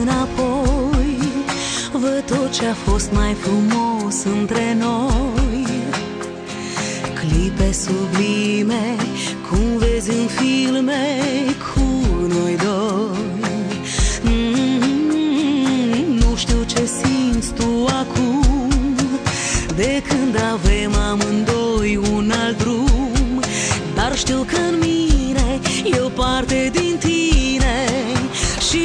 înapoi, văd tot ce-a fost mai frumos între noi. Clipe sublime, cum vezi în filme, cu noi doi. Nu știu ce simți tu acum, de când avem amândoi un alt drum, dar știu că în mine e o parte din tine și